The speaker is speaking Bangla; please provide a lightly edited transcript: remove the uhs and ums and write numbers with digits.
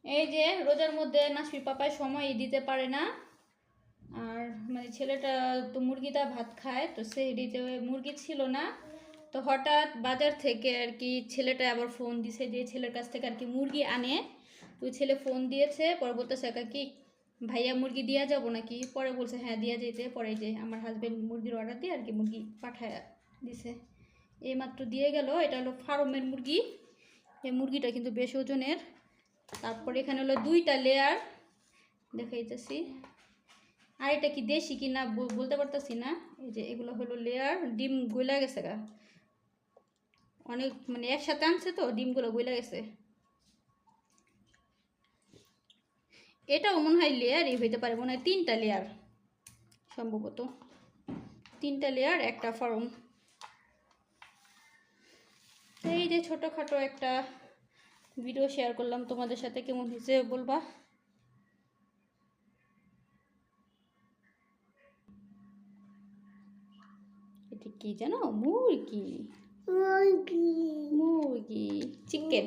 এই যে রোজার মধ্যে নাসির পাপায় সময় দিতে পারে না, আর মানে ছেলেটা তো মুরগিটা ভাত খায়, তো সেহরিতে মুরগি ছিল না। তো হঠাৎ বাজার থেকে আর কি ছেলেটা আবার ফোন দিছে, যে ছেলের কাছ থেকে আর কি মুরগি আনে। তো ছেলে ফোন দিয়েছে, পরে বলতেছে কি ভাইয়া মুরগি দিয়া যাবো নাকি, পরে বলছে হ্যাঁ দিয়া যেতে। পরে যে আমার হাজব্যান্ড মুরগির অর্ডার দিয়ে আর কি মুরগি পাঠায় দিছে, এইমাত্র দিয়ে গেল। এটা হলো ফার্মের মুরগি, এই মুরগিটা কিন্তু বেশ ওজনের। তারপরে এখানে হলো 2টা লেয়ার দেখাইতেছি, আর এটা কি দেশি কি না বলতে পারতেছি না। এই যে এগুলো হলো লেয়ার, ডিম গইলা গেছে গা, অনেক মানে একসাথে আনছে তো ডিমগুলো গইলা গেছে। এটাও মনে হয় লেয়ারই হইতে পারে, মনে হয় 3টা লেয়ার সম্ভবত, 3টা লেয়ার একটা ফার্ম। এই যে ছোটোখাটো একটা ভিডিও শেয়ার করলাম তোমাদের সাথে, কেমন হয়েছে বলবা। এটা কি জানো, মুরগি মুরগি মুরগি চিকেন।